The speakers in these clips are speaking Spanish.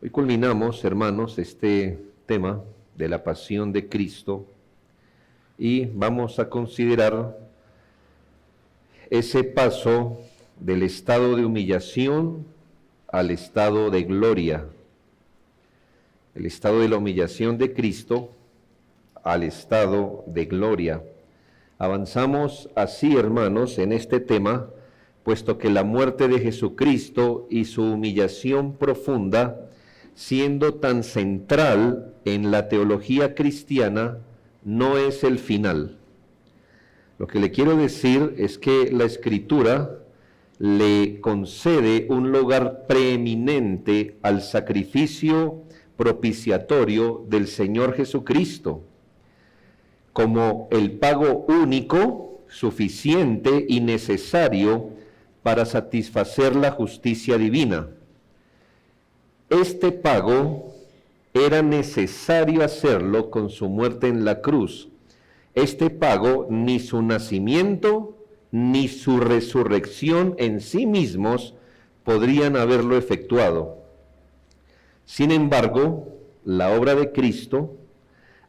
Hoy culminamos, hermanos, este tema de la pasión de Cristo y vamos a considerar ese paso del estado de humillación al estado de gloria. El estado de la humillación de Cristo al estado de gloria. Avanzamos así, hermanos, en este tema, puesto que la muerte de Jesucristo y su humillación profunda, siendo tan central en la teología cristiana, no es el final. Lo que le quiero decir es que la Escritura le concede un lugar preeminente al sacrificio propiciatorio del Señor Jesucristo, como el pago único, suficiente y necesario para satisfacer la justicia divina. Este pago era necesario hacerlo con su muerte en la cruz. Este pago, ni su nacimiento, ni su resurrección en sí mismos podrían haberlo efectuado. Sin embargo, la obra de Cristo,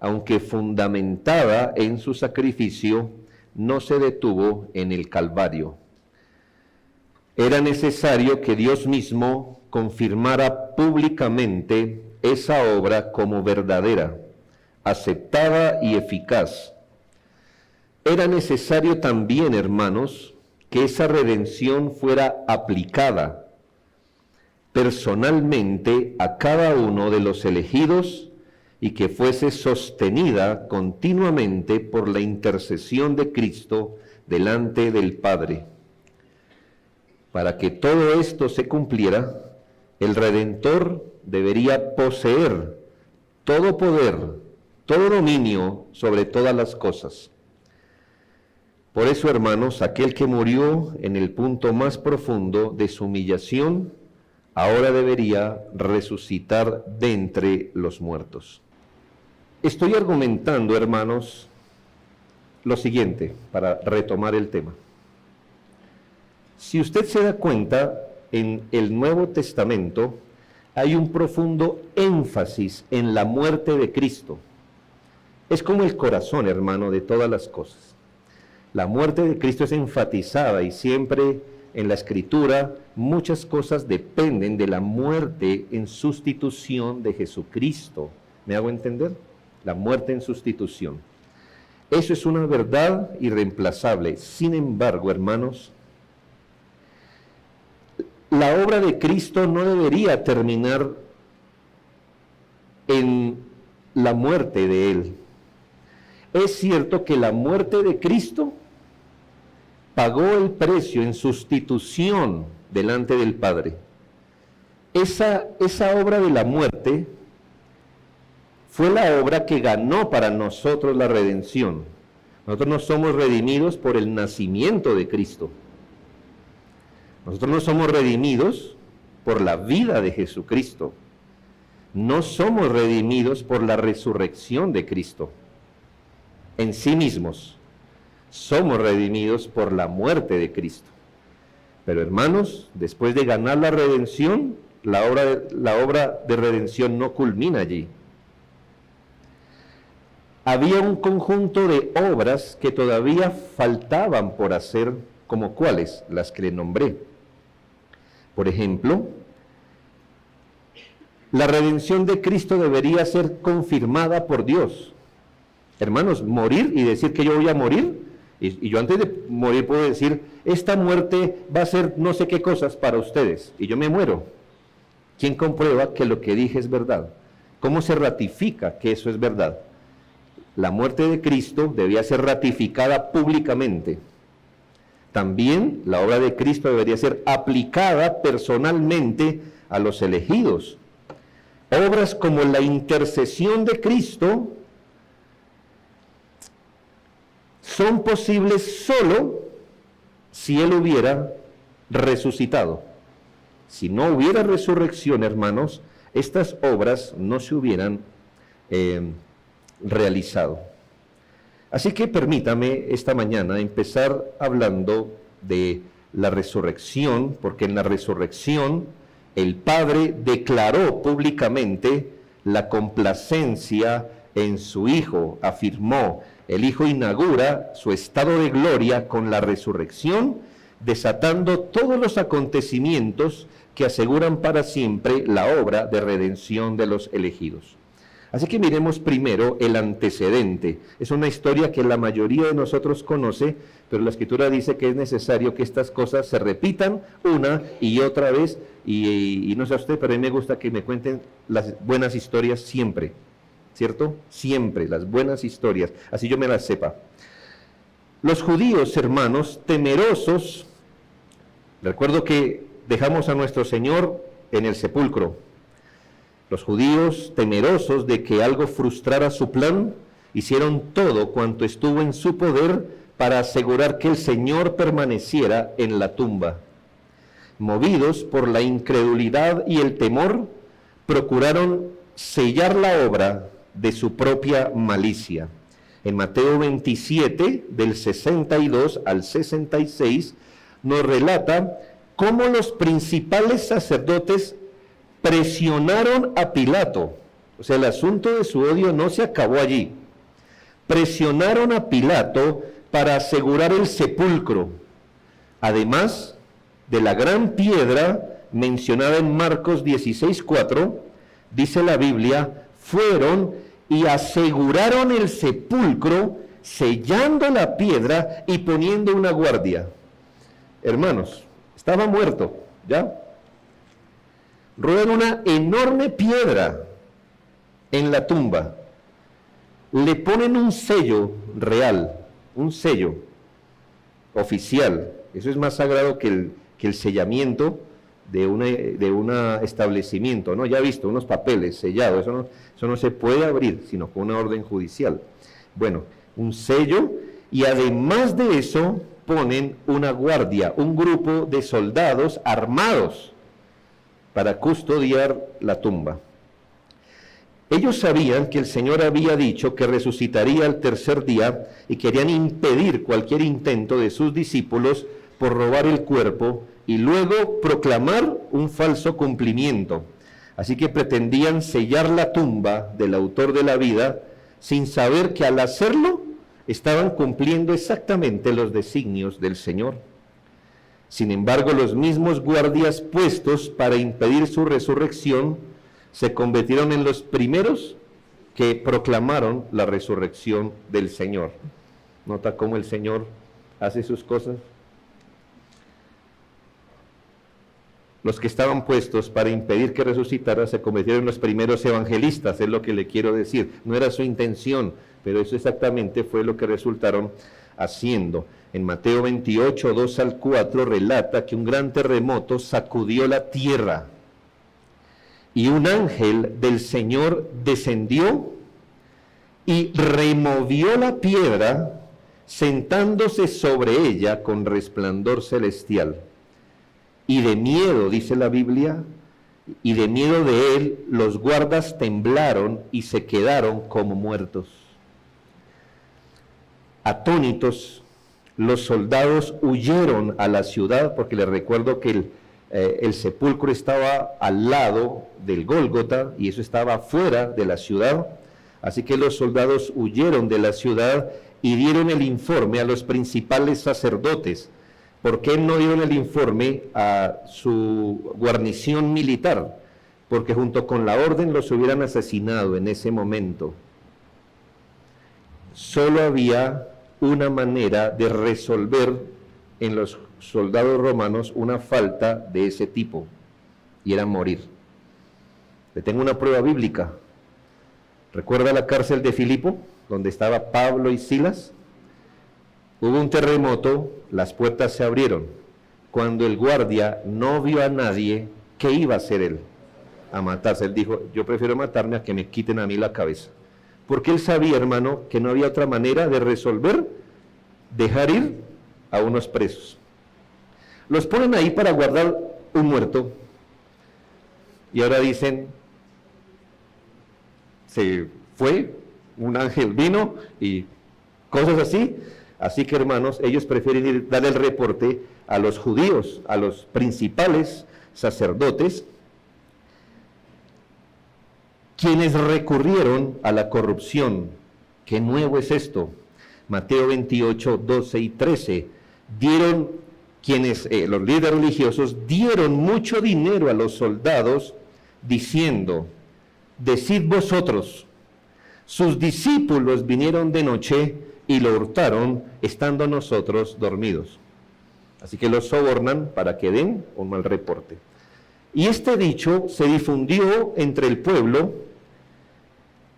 aunque fundamentada en su sacrificio, no se detuvo en el Calvario. Era necesario que Dios mismo confirmara públicamente esa obra como verdadera, aceptada y eficaz. Era necesario también, hermanos, que esa redención fuera aplicada personalmente a cada uno de los elegidos y que fuese sostenida continuamente por la intercesión de Cristo delante del Padre. Para que todo esto se cumpliera, el Redentor debería poseer todo poder, todo dominio sobre todas las cosas. Por eso, hermanos, aquel que murió en el punto más profundo de su humillación, ahora debería resucitar de entre los muertos. Estoy argumentando, hermanos, lo siguiente, para retomar el tema. Si usted se da cuenta, en el Nuevo Testamento hay un profundo énfasis en la muerte de Cristo. Es como el corazón, hermano, de todas las cosas. La muerte de Cristo es enfatizada y siempre en la Escritura muchas cosas dependen de la muerte en sustitución de Jesucristo. ¿Me hago entender? La muerte en sustitución. Eso es una verdad irreemplazable. Sin embargo, hermanos, la obra de Cristo no debería terminar en la muerte de Él. Es cierto que la muerte de Cristo pagó el precio en sustitución delante del Padre. Esa obra de la muerte fue la obra que ganó para nosotros la redención. Nosotros no somos redimidos por el nacimiento de Cristo. Nosotros no somos redimidos por la vida de Jesucristo. No somos redimidos por la resurrección de Cristo. En sí mismos, somos redimidos por la muerte de Cristo. Pero hermanos, después de ganar la redención, la obra de redención no culmina allí. Había un conjunto de obras que todavía faltaban por hacer, como cuáles, las que le nombré. Por ejemplo, la redención de Cristo debería ser confirmada por Dios. Hermanos, morir y decir que yo voy a morir, y yo antes de morir puedo decir, esta muerte va a ser no sé qué cosas para ustedes, y yo me muero. ¿Quién comprueba que lo que dije es verdad? ¿Cómo se ratifica que eso es verdad? La muerte de Cristo debía ser ratificada públicamente. También la obra de Cristo debería ser aplicada personalmente a los elegidos. Obras como la intercesión de Cristo son posibles solo si Él hubiera resucitado. Si no hubiera resurrección, hermanos, estas obras no se hubieran realizado. Así que permítame esta mañana empezar hablando de la resurrección, porque en la resurrección el padre declaró públicamente la complacencia en su Hijo, afirmó, el Hijo inaugura su estado de gloria con la resurrección, desatando todos los acontecimientos que aseguran para siempre la obra de redención de los elegidos. Así que miremos primero el antecedente. Es una historia que la mayoría de nosotros conoce, pero la Escritura dice que es necesario que estas cosas se repitan una y otra vez, y no sé a usted, pero a mí me gusta que me cuenten las buenas historias siempre, ¿cierto? Siempre, las buenas historias, así yo me las sepa. Los judíos, hermanos, temerosos, recuerdo que dejamos a nuestro Señor en el sepulcro. Los judíos, temerosos de que algo frustrara su plan, hicieron todo cuanto estuvo en su poder para asegurar que el Señor permaneciera en la tumba. Movidos por la incredulidad y el temor, procuraron sellar la obra de su propia malicia. En Mateo 27, del 62 al 66, nos relata cómo los principales sacerdotes presionaron a Pilato. O sea, el asunto de su odio no se acabó allí. Presionaron a Pilato para asegurar el sepulcro, además de la gran piedra mencionada en Marcos 16:4, dice la Biblia, fueron y aseguraron el sepulcro, sellando la piedra y poniendo una guardia. Hermanos, estaba muerto, ¿ya? Ruedan una enorme piedra en la tumba, le ponen un sello real, un sello oficial. Eso es más sagrado que el sellamiento de un establecimiento, ¿no? Ya he visto, unos papeles sellados, eso no se puede abrir, sino con una orden judicial. Bueno, un sello, y además de eso ponen una guardia, un grupo de soldados armados para custodiar la tumba. Ellos sabían que el Señor había dicho que resucitaría al tercer día y querían impedir cualquier intento de sus discípulos por robar el cuerpo y luego proclamar un falso cumplimiento. Así que pretendían sellar la tumba del autor de la vida sin saber que al hacerlo estaban cumpliendo exactamente los designios del Señor. Sin embargo, los mismos guardias puestos para impedir su resurrección se convirtieron en los primeros que proclamaron la resurrección del Señor. ¿Nota cómo el Señor hace sus cosas? Los que estaban puestos para impedir que resucitara se convirtieron en los primeros evangelistas, es lo que le quiero decir. No era su intención, pero eso exactamente fue lo que resultaron haciendo. En Mateo 28, 2 al 4, relata que un gran terremoto sacudió la tierra y un ángel del Señor descendió y removió la piedra, sentándose sobre ella con resplandor celestial. Y de miedo, dice la Biblia, y de miedo de él, los guardas temblaron y se quedaron como muertos. Atónitos, los soldados huyeron a la ciudad, porque les recuerdo que el sepulcro estaba al lado del Gólgota y eso estaba fuera de la ciudad. Así que los soldados huyeron de la ciudad y dieron el informe a los principales sacerdotes. ¿Por qué no dieron el informe a su guarnición militar? Porque junto con la orden los hubieran asesinado en ese momento. Solo había una manera de resolver en los soldados romanos una falta de ese tipo, y era morir. Le tengo una prueba bíblica. ¿Recuerda la cárcel de Filipo, donde estaba Pablo y Silas? Hubo un terremoto, las puertas se abrieron. Cuando el guardia no vio a nadie, ¿qué iba a hacer él? A matarse. Él dijo, yo prefiero matarme a que me quiten a mí la cabeza. Porque él sabía, hermano, que no había otra manera de resolver, dejar ir a unos presos. Los ponen ahí para guardar un muerto. Y ahora dicen, se fue, un ángel vino y cosas así. Así que, hermanos, ellos prefieren ir dar el reporte a los judíos, a los principales sacerdotes, quienes recurrieron a la corrupción. ¿Qué nuevo es esto? Mateo 28, 12 y 13. Los líderes religiosos dieron mucho dinero a los soldados, diciendo: decid vosotros, sus discípulos vinieron de noche y lo hurtaron, estando nosotros dormidos. Así que los sobornan para que den un mal reporte. Y este dicho se difundió entre el pueblo,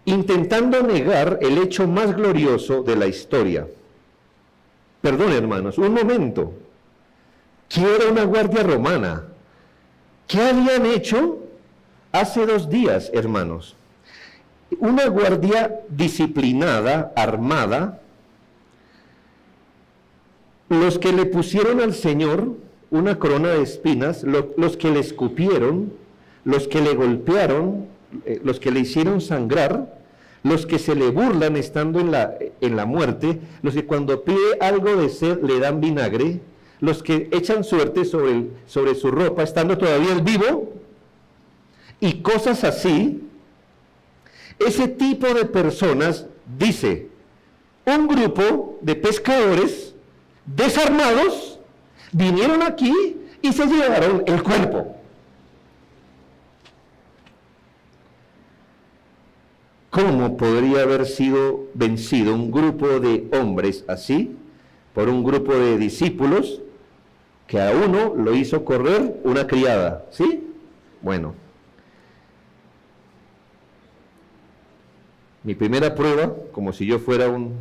intentando negar el hecho más glorioso de la historia. Perdón, hermanos, un momento. ¿Qué era una guardia romana? ¿Qué habían hecho hace 2 días, hermanos? Una guardia disciplinada, armada, los que le pusieron al Señor una corona de espinas, los que le escupieron, los que le golpearon, los que le hicieron sangrar, los que se le burlan estando en la muerte, los que cuando pide algo de sed le dan vinagre, los que echan suerte sobre su ropa estando todavía el vivo, y cosas así. Ese tipo de personas, dice, un grupo de pescadores desarmados vinieron aquí y se llevaron el cuerpo. ¿Cómo podría haber sido vencido un grupo de hombres así por un grupo de discípulos que a uno lo hizo correr una criada? ¿Sí? Bueno, mi primera prueba, como si yo fuera un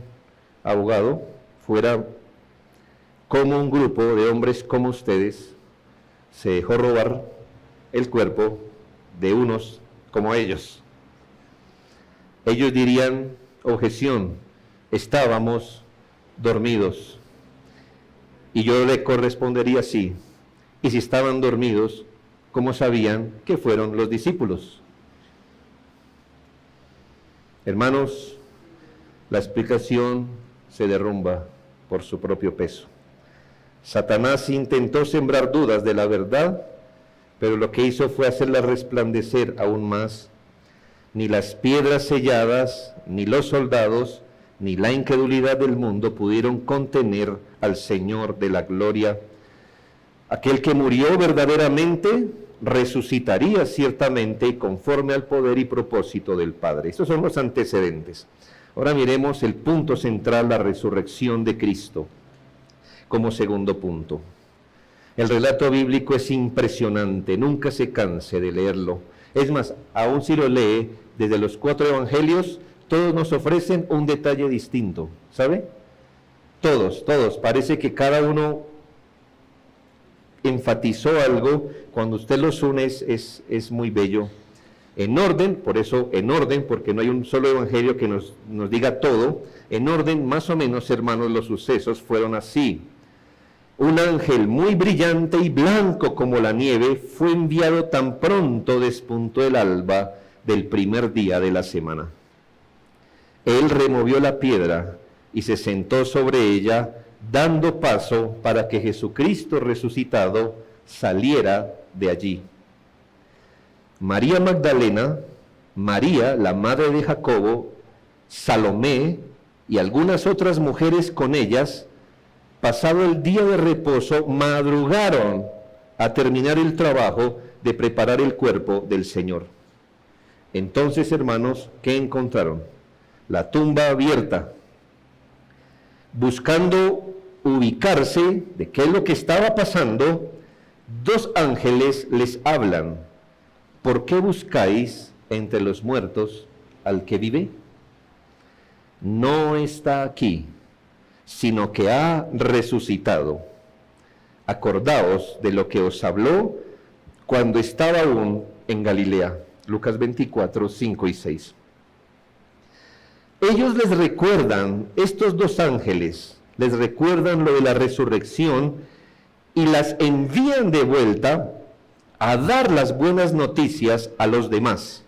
abogado, fuera cómo un grupo de hombres como ustedes se dejó robar el cuerpo de unos como ellos. Ellos dirían: objeción, estábamos dormidos. Y yo le correspondería sí. Y si estaban dormidos, ¿cómo sabían que fueron los discípulos? Hermanos, la explicación se derrumba por su propio peso. Satanás intentó sembrar dudas de la verdad, pero lo que hizo fue hacerla resplandecer aún más. Ni las piedras selladas, ni los soldados, ni la incredulidad del mundo pudieron contener al Señor de la gloria. Aquel que murió verdaderamente resucitaría ciertamente conforme al poder y propósito del Padre. Estos son los antecedentes. Ahora miremos el punto central, la resurrección de Cristo, como segundo punto. El relato bíblico es impresionante, nunca se canse de leerlo. Es más, aún si lo lee, desde los 4 evangelios, todos nos ofrecen un detalle distinto, ¿sabe? Todos, parece que cada uno enfatizó algo. Cuando usted los une es muy bello. En orden, por eso en orden, porque no hay un solo evangelio que nos diga todo. En orden, más o menos, hermanos, los sucesos fueron así. Un ángel muy brillante y blanco como la nieve fue enviado tan pronto despuntó el alba del primer día de la semana. Él removió la piedra y se sentó sobre ella, dando paso para que Jesucristo resucitado saliera de allí. María Magdalena, María, la madre de Jacobo, Salomé y algunas otras mujeres con ellas, pasado el día de reposo, madrugaron a terminar el trabajo de preparar el cuerpo del Señor. Entonces, hermanos, ¿qué encontraron? La tumba abierta, buscando ubicarse de qué es lo que estaba pasando. 2 ángeles les hablan: ¿por qué buscáis entre los muertos al que vive? No está aquí, sino que ha resucitado. Acordaos de lo que os habló cuando estaba aún en Galilea. Lucas 24, 5 y 6. Ellos les recuerdan, estos 2 ángeles, les recuerdan lo de la resurrección y las envían de vuelta a dar las buenas noticias a los demás.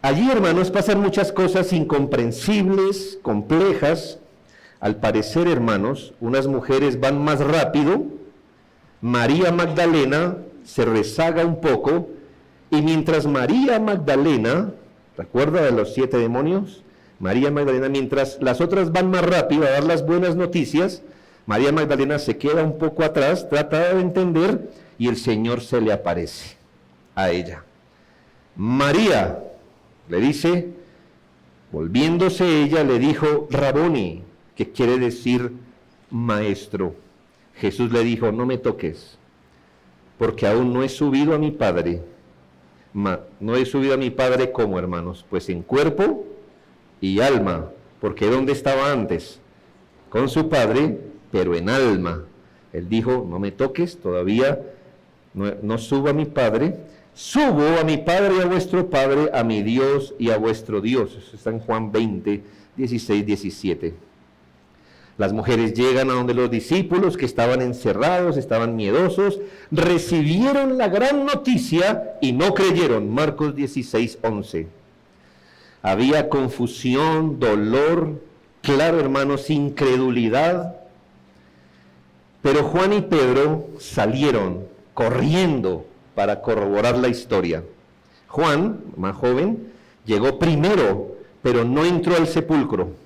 Allí, hermanos, pasan muchas cosas incomprensibles, complejas. Al parecer, hermanos, unas mujeres van más rápido. María Magdalena se rezaga un poco Y mientras María Magdalena, ¿recuerda de los 7 demonios? María Magdalena, mientras las otras van más rápido a dar las buenas noticias, María Magdalena se queda un poco atrás, trata de entender y el Señor se le aparece a ella. María, le dice, volviéndose ella, le dijo, Raboni, que quiere decir maestro. Jesús le dijo, no me toques, porque aún no he subido a mi Padre. No he subido a mi Padre como, hermanos, pues en cuerpo y alma, porque ¿dónde estaba antes? Con su Padre, pero en alma. Él dijo, no me toques, todavía no subo a mi Padre, subo a mi Padre y a vuestro Padre, a mi Dios y a vuestro Dios. Eso está en Juan 20, 16, 17. Las mujeres llegan a donde los discípulos que estaban encerrados, estaban miedosos, recibieron la gran noticia y no creyeron. Marcos 16, 11. Había confusión, dolor, claro, hermanos, incredulidad. Pero Juan y Pedro salieron corriendo para corroborar la historia. Juan, más joven, llegó primero, pero no entró al sepulcro.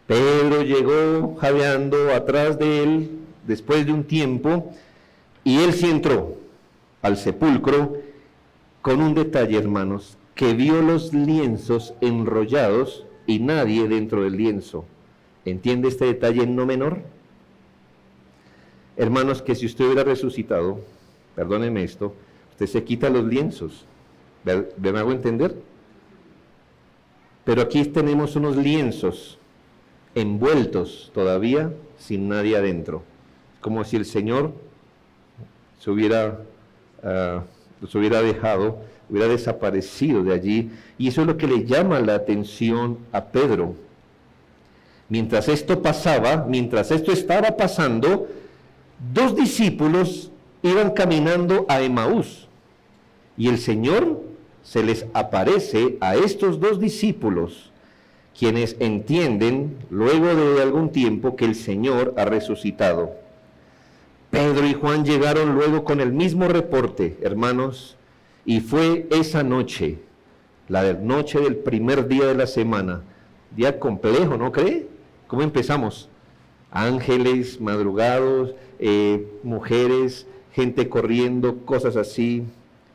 Pedro llegó jadeando atrás de él después de un tiempo y él sí entró al sepulcro con un detalle, hermanos, que vio los lienzos enrollados y nadie dentro del lienzo. ¿Entiende este detalle no menor? Hermanos, que si usted hubiera resucitado, perdónenme esto, usted se quita los lienzos. ¿Me hago entender? Pero aquí tenemos unos lienzos envueltos todavía sin nadie adentro, como si el Señor se hubiera dejado, hubiera desaparecido de allí, y eso es lo que le llama la atención a Pedro. Mientras esto pasaba, mientras esto estaba pasando, 2 discípulos iban caminando a Emaús, y el Señor se les aparece a estos 2 discípulos, quienes entienden luego de algún tiempo que el Señor ha resucitado. Pedro y Juan llegaron luego con el mismo reporte, hermanos, y fue esa noche, la noche del primer día de la semana, día complejo, ¿no cree? ¿Cómo empezamos? Ángeles, madrugados, mujeres, gente corriendo, cosas así.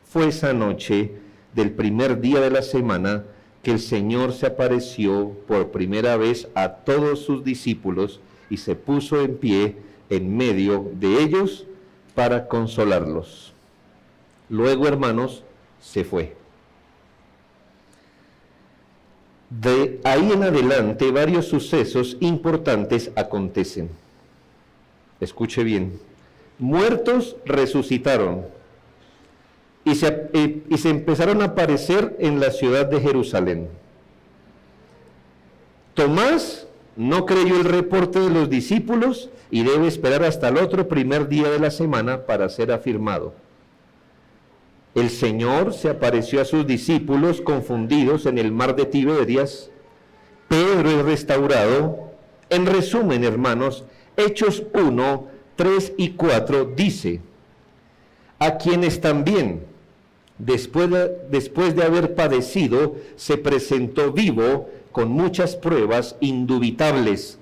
Fue esa noche del primer día de la semana que el Señor se apareció por primera vez a todos sus discípulos y se puso en pie en medio de ellos para consolarlos. Luego, hermanos, se fue. De ahí en adelante, varios sucesos importantes acontecen. Escuche bien. Muertos resucitaron y se empezaron a aparecer en la ciudad de Jerusalén. Tomás no creyó el reporte de los discípulos y debe esperar hasta el otro primer día de la semana para ser afirmado. El Señor se apareció a sus discípulos confundidos en el mar de Tiberias. Pedro es restaurado. En resumen, hermanos, Hechos 1, 3 y 4 dice: a quienes también, después de haber padecido, se presentó vivo con muchas pruebas indubitables,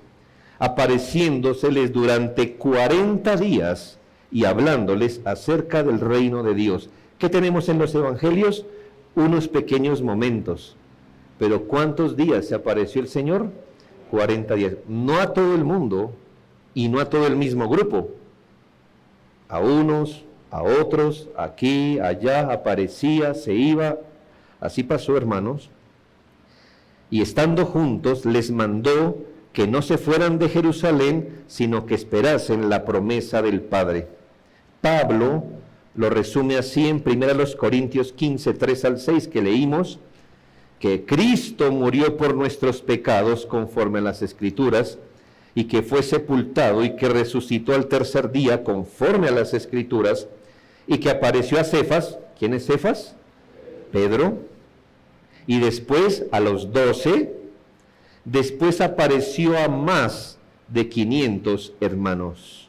apareciéndoseles durante 40 días y hablándoles acerca del reino de Dios. ¿Qué tenemos en los evangelios? Unos pequeños momentos. Pero ¿cuántos días se apareció el Señor? 40 días. No a todo el mundo y no a todo el mismo grupo. A unos, a otros, aquí, allá, aparecía, se iba. Así pasó, hermanos. Y estando juntos, les mandó que no se fueran de Jerusalén, sino que esperasen la promesa del Padre. Pablo lo resume así en 1 Corintios 15, 3 al 6, que leímos, que Cristo murió por nuestros pecados conforme a las Escrituras, y que fue sepultado y que resucitó al tercer día conforme a las Escrituras, y que apareció a Cefas. ¿Quién es Cefas? Pedro. Y después a los 12, después apareció a más de 500 hermanos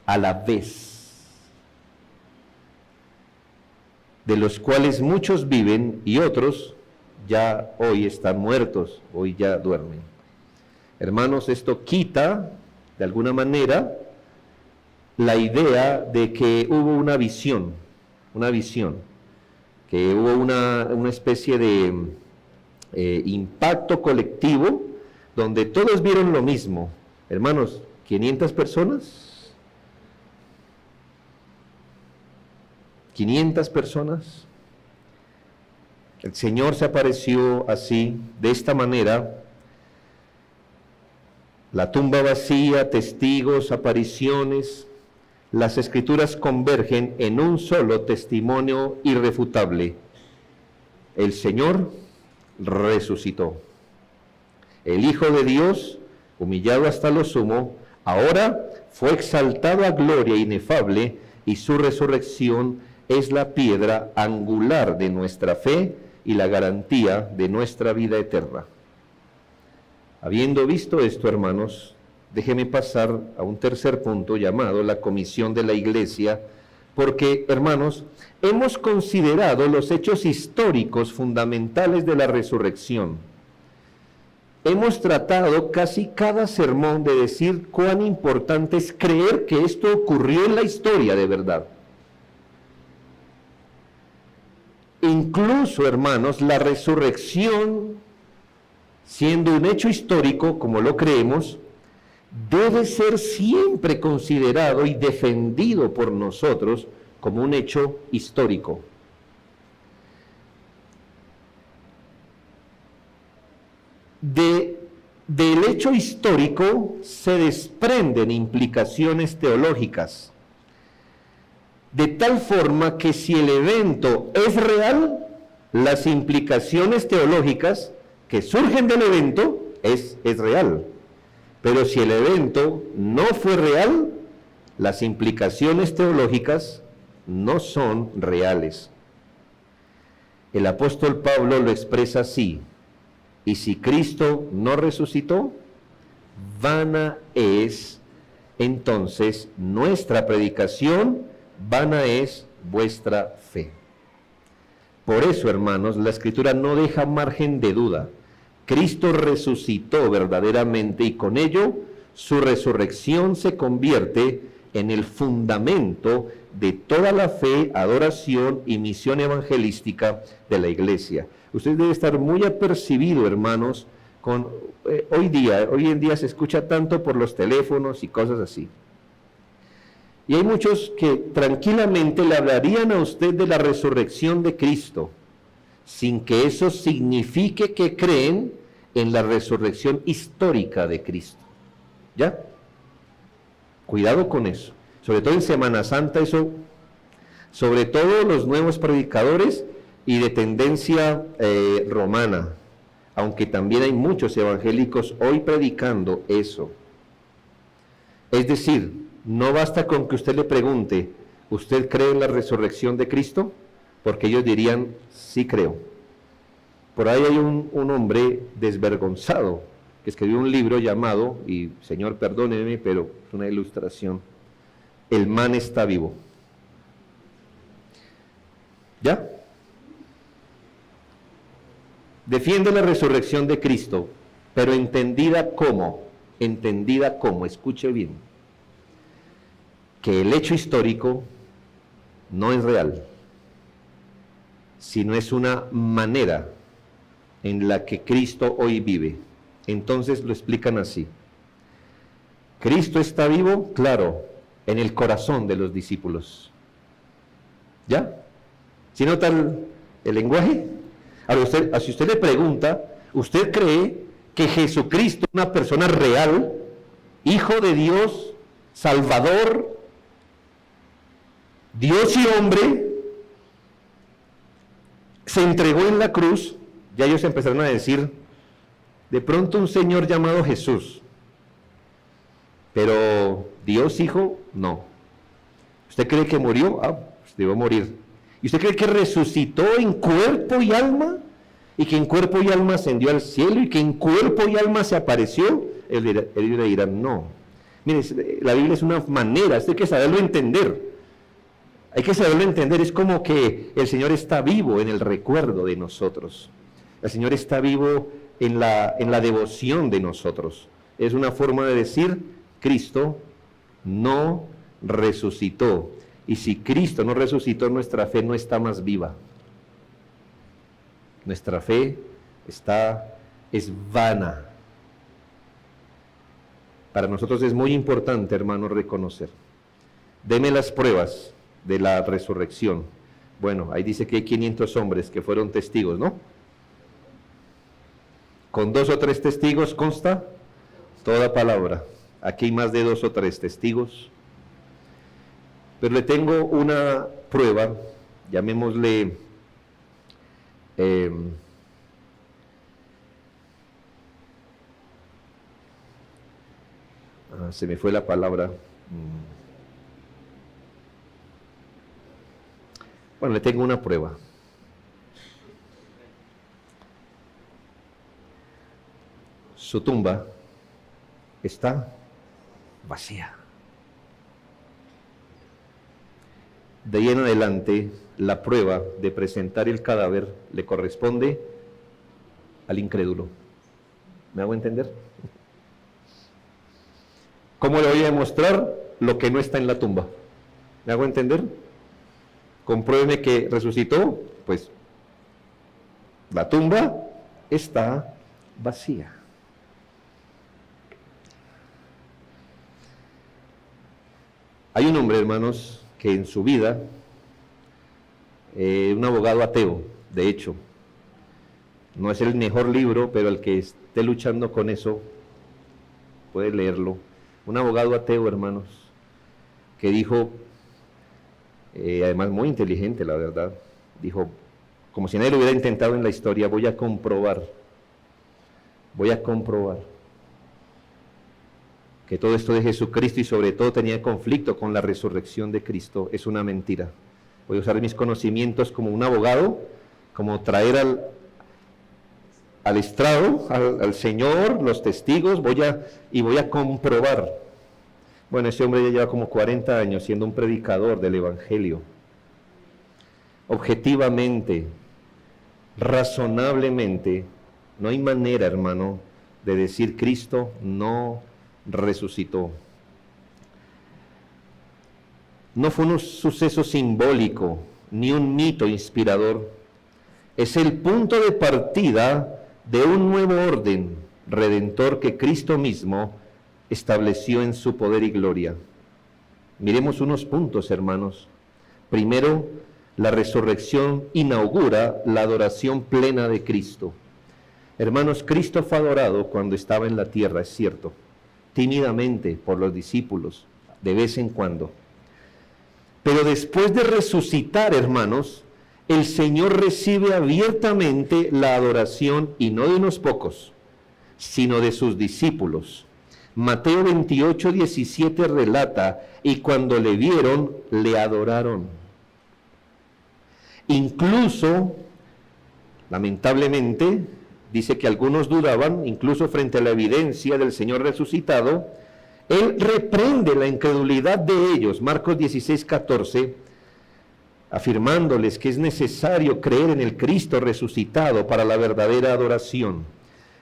a la vez. de los cuales muchos viven y otros ya hoy están muertos, hoy ya duermen. Hermanos, esto quita, de alguna manera, la idea de que hubo una visión, que hubo una especie de impacto colectivo donde todos vieron lo mismo. Hermanos, 500 personas, 500 personas. El Señor se apareció así, de esta manera. La tumba vacía, testigos, apariciones. Las Escrituras convergen en un solo testimonio irrefutable. El Señor resucitó. El Hijo de Dios, humillado hasta lo sumo, ahora fue exaltado a gloria inefable, y su resurrección es la piedra angular de nuestra fe y la garantía de nuestra vida eterna. Habiendo visto esto, hermanos, déjeme pasar a un tercer punto llamado la comisión de la Iglesia, porque, hermanos, hemos considerado los hechos históricos fundamentales de la resurrección. Hemos tratado casi cada sermón de decir cuán importante es creer que esto ocurrió en la historia de verdad. Incluso, hermanos, la resurrección, siendo un hecho histórico, como lo creemos, debe ser siempre considerado y defendido por nosotros como un hecho histórico. Del hecho histórico se desprenden implicaciones teológicas, de tal forma que si el evento es real, las implicaciones teológicas que surgen del evento es real. Pero si el evento no fue real, las implicaciones teológicas no son reales. El apóstol Pablo lo expresa así: y si Cristo no resucitó, vana es entonces nuestra predicación, vana es vuestra fe. Por eso, hermanos, la Escritura no deja margen de duda. Cristo resucitó verdaderamente, y con ello su resurrección se convierte en el fundamento de toda la fe, adoración y misión evangelística de la Iglesia. Usted debe estar muy apercibido, hermanos, con hoy en día se escucha tanto por los teléfonos y cosas así. Y hay muchos que tranquilamente le hablarían a usted de la resurrección de Cristo, sin que eso signifique que creen en la resurrección histórica de Cristo. ¿Ya? Cuidado con eso. Sobre todo en Semana Santa, eso, sobre todo los nuevos predicadores y de tendencia romana, aunque también hay muchos evangélicos hoy predicando eso. Es decir, no basta con que usted le pregunte, ¿usted cree en la resurrección de Cristo? Porque ellos dirían, sí creo. Por ahí hay un hombre desvergonzado que escribió un libro llamado, y Señor perdóneme, pero es una ilustración, El man está vivo. ¿Ya? Defiende la resurrección de Cristo, pero entendida como, escuche bien, que el hecho histórico no es real, sino es una manera en la que Cristo hoy vive. Entonces lo explican así: Cristo está vivo, claro, en el corazón de los discípulos. ¿Ya? ¿Sí nota el lenguaje? Ahora, si usted le pregunta, ¿usted cree que Jesucristo es una persona real, Hijo de Dios, Salvador, Dios y hombre, se entregó en la cruz? Ya ellos empezaron a decir, de pronto un Señor llamado Jesús, pero Dios Hijo, no. ¿Usted cree que murió? Pues debió morir. ¿Y usted cree que resucitó en cuerpo y alma? ¿Y que en cuerpo y alma ascendió al cielo? ¿Y que en cuerpo y alma se apareció? Ellos le dirán, no. Mire, la Biblia es una manera, usted hay que saberlo entender. Hay que saberlo entender, es como que el Señor está vivo en el recuerdo de nosotros. El Señor está vivo en la devoción de nosotros. Es una forma de decir, Cristo no resucitó. Y si Cristo no resucitó, nuestra fe no está más viva. Nuestra fe es vana. Para nosotros es muy importante, hermanos, reconocer. Deme las pruebas de la resurrección. Bueno, ahí dice que hay 500 hombres que fueron testigos, ¿no? Con 2 o 3 testigos consta toda palabra. Aquí hay más de 2 o 3 testigos. Pero le tengo una prueba, llamémosle se me fue la palabra. Bueno, le tengo una prueba. Su tumba está vacía. De ahí en adelante, la prueba de presentar el cadáver le corresponde al incrédulo. ¿Me hago entender? ¿Cómo le voy a demostrar lo que no está en la tumba? ¿Me hago entender? Compruébeme que resucitó, pues la tumba está vacía. Hay un hombre, hermanos, que en su vida, un abogado ateo, de hecho, no es el mejor libro, pero el que esté luchando con eso puede leerlo. Un abogado ateo, hermanos, que dijo, además muy inteligente, la verdad, dijo, como si nadie lo hubiera intentado en la historia, voy a comprobar que todo esto de Jesucristo y sobre todo tenía conflicto con la resurrección de Cristo, es una mentira. Voy a usar mis conocimientos como un abogado, como traer al estrado, al Señor, los testigos, voy a comprobar. Bueno, ese hombre ya lleva como 40 años siendo un predicador del Evangelio. Objetivamente, razonablemente, no hay manera, hermano, de decir Cristo no resucitó. No fue un suceso simbólico, ni un mito inspirador. Es el punto de partida de un nuevo orden redentor que Cristo mismo estableció en su poder y gloria. Miremos unos puntos, hermanos. Primero, la resurrección inaugura la adoración plena de Cristo. Hermanos, Cristo fue adorado cuando estaba en la tierra, es cierto, tímidamente por los discípulos, de vez en cuando. Pero después de resucitar, hermanos, el Señor recibe abiertamente la adoración, y no de unos pocos, sino de sus discípulos. Mateo 28, 17 relata, y cuando le vieron, le adoraron. Incluso, lamentablemente, dice que algunos dudaban, incluso frente a la evidencia del Señor resucitado. Él reprende la incredulidad de ellos, Marcos 16, 14, afirmándoles que es necesario creer en el Cristo resucitado para la verdadera adoración.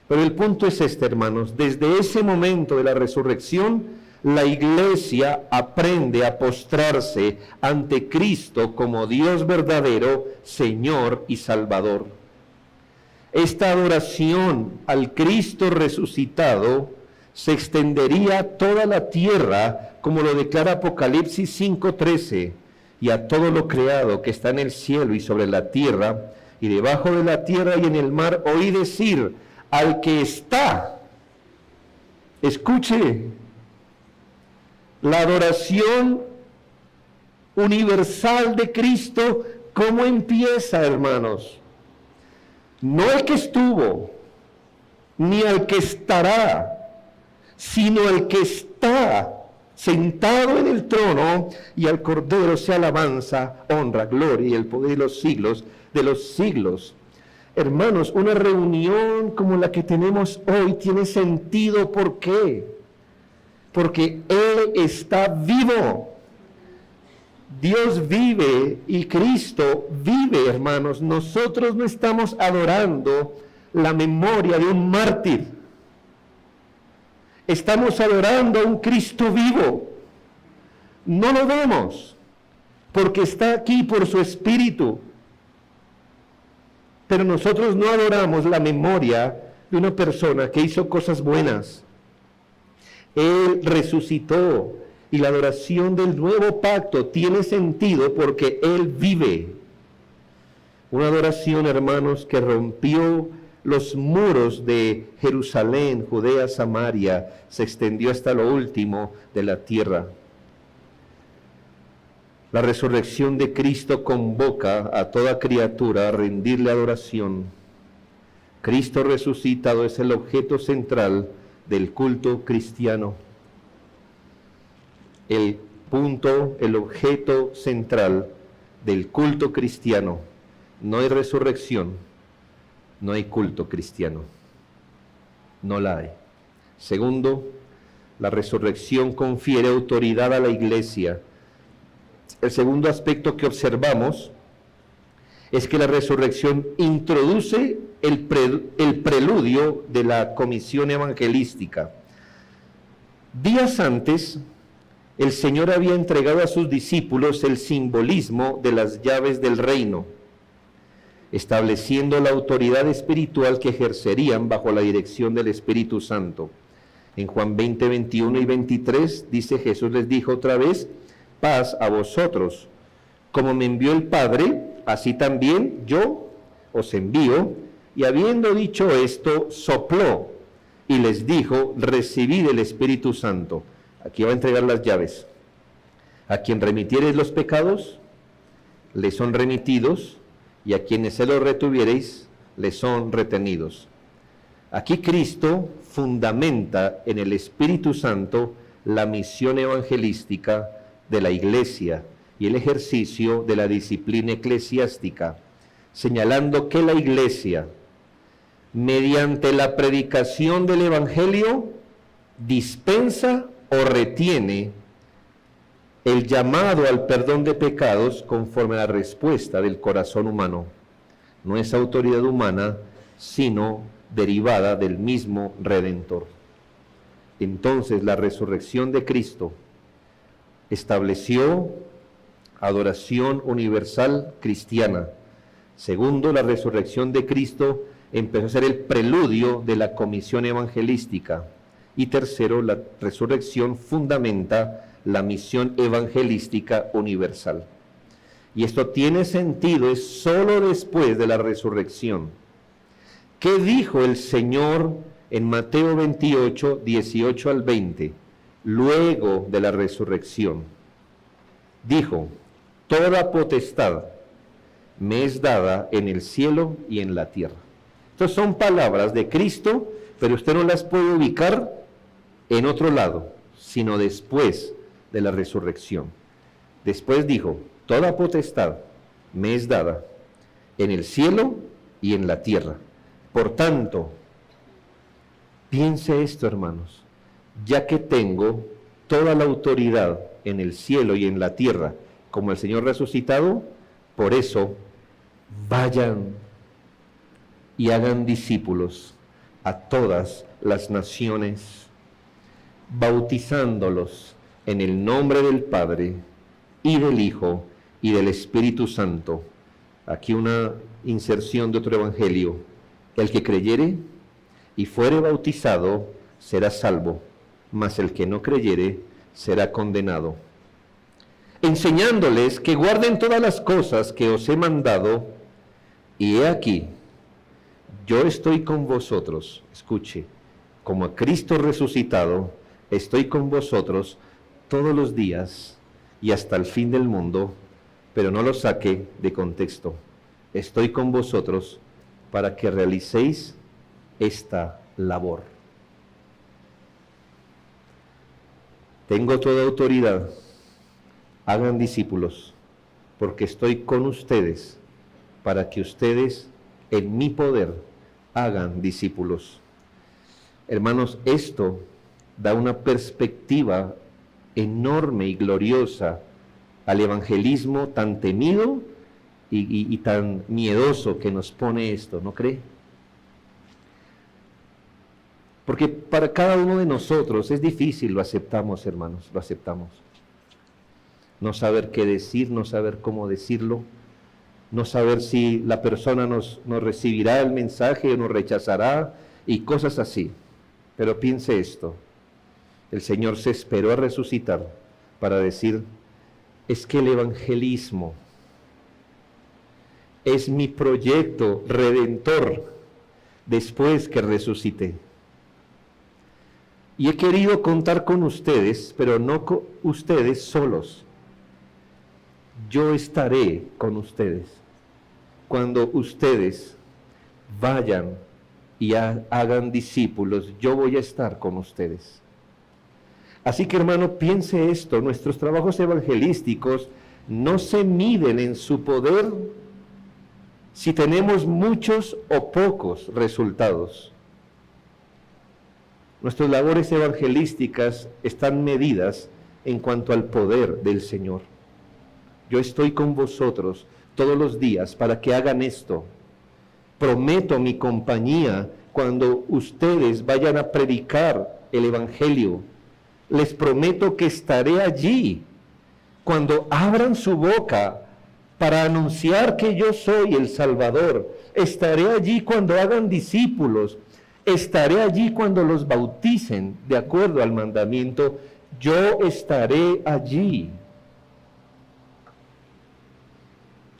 Pero el punto es este, hermanos, desde ese momento de la resurrección, la iglesia aprende a postrarse ante Cristo como Dios verdadero, Señor y Salvador. Esta adoración al Cristo resucitado se extendería a toda la tierra, como lo declara Apocalipsis 5:13, y a todo lo creado que está en el cielo y sobre la tierra, y debajo de la tierra y en el mar, oí decir al que está, escuche, la adoración universal de Cristo, ¿cómo empieza, hermanos? No el que estuvo, ni al que estará, sino el que está sentado en el trono, y al Cordero sea alabanza, honra, gloria y el poder de los siglos. Hermanos, una reunión como la que tenemos hoy tiene sentido. ¿Por qué? Porque Él está vivo. Dios vive y Cristo vive, hermanos. Nosotros no estamos adorando la memoria de un mártir. Estamos adorando a un Cristo vivo. No lo vemos, porque está aquí por su Espíritu. Pero nosotros no adoramos la memoria de una persona que hizo cosas buenas. Él resucitó y la adoración del nuevo pacto tiene sentido porque Él vive. Una adoración, hermanos, que rompió los muros de Jerusalén, Judea, Samaria, se extendió hasta lo último de la tierra. La resurrección de Cristo convoca a toda criatura a rendirle adoración. Cristo resucitado es el objeto central del culto cristiano. El objeto central del culto cristiano. No hay resurrección, no hay culto cristiano. No la hay. Segundo, la resurrección confiere autoridad a la iglesia. El segundo aspecto que observamos es que la resurrección introduce el preludio de la comisión evangelística. Días antes, el Señor había entregado a sus discípulos el simbolismo de las llaves del reino, estableciendo la autoridad espiritual que ejercerían bajo la dirección del Espíritu Santo. En Juan 20, 21 y 23 dice: Jesús les dijo otra vez: paz a vosotros. Como me envió el Padre, así también yo os envío. Y habiendo dicho esto, sopló y les dijo: recibid el Espíritu Santo. Aquí va a entregar las llaves. A quien remitiereis los pecados, les son remitidos, y a quienes se los retuviereis, les son retenidos. Aquí Cristo fundamenta en el Espíritu Santo la misión evangelística de la iglesia y el ejercicio de la disciplina eclesiástica, señalando que la iglesia, mediante la predicación del evangelio, dispensa o retiene el llamado al perdón de pecados conforme a la respuesta del corazón humano. No es autoridad humana, sino derivada del mismo Redentor. Entonces, la resurrección de Cristo estableció adoración universal cristiana. Segundo, la resurrección de Cristo empezó a ser el preludio de la comisión evangelística. Y tercero, la resurrección fundamenta la misión evangelística universal. Y esto tiene sentido, es solo después de la resurrección. ¿Qué dijo el Señor en Mateo 28, 18 al 20? Luego de la resurrección, dijo: toda potestad me es dada en el cielo y en la tierra. Estas son palabras de Cristo, pero usted no las puede ubicar en otro lado, sino después de la resurrección. Después dijo: toda potestad me es dada en el cielo y en la tierra. Por tanto, piense esto, hermanos: ya que tengo toda la autoridad en el cielo y en la tierra, como el Señor resucitado, por eso vayan y hagan discípulos a todas las naciones, bautizándolos en el nombre del Padre y del Hijo y del Espíritu Santo. Aquí una inserción de otro evangelio: el que creyere y fuere bautizado será salvo, mas el que no creyere será condenado. Enseñándoles que guarden todas las cosas que os he mandado, y he aquí, yo estoy con vosotros, escuche, como a Cristo resucitado, estoy con vosotros todos los días y hasta el fin del mundo. Pero no lo saque de contexto. Estoy con vosotros para que realicéis esta labor. Tengo toda autoridad. Hagan discípulos, porque estoy con ustedes para que ustedes, en mi poder, hagan discípulos. Hermanos, esto da una perspectiva enorme y gloriosa al evangelismo tan temido y tan miedoso que nos pone esto, ¿no cree? Porque para cada uno de nosotros es difícil, lo aceptamos, hermanos, lo aceptamos. No saber qué decir, no saber cómo decirlo, no saber si la persona nos recibirá el mensaje o nos rechazará y cosas así. Pero piense esto, el Señor se esperó a resucitar para decir, es que el evangelismo es mi proyecto redentor después que resucité. Y he querido contar con ustedes, pero no con ustedes solos. Yo estaré con ustedes cuando ustedes vayan y hagan discípulos. Yo voy a estar con ustedes. Así que, hermano, piense esto, nuestros trabajos evangelísticos no se miden en su poder si tenemos muchos o pocos resultados. Nuestras labores evangelísticas están medidas en cuanto al poder del Señor. Yo estoy con vosotros todos los días para que hagan esto. Prometo mi compañía cuando ustedes vayan a predicar el Evangelio. Les prometo que estaré allí cuando abran su boca para anunciar que yo soy el Salvador. Estaré allí cuando hagan discípulos. Estaré allí cuando los bauticen de acuerdo al mandamiento. Yo estaré allí.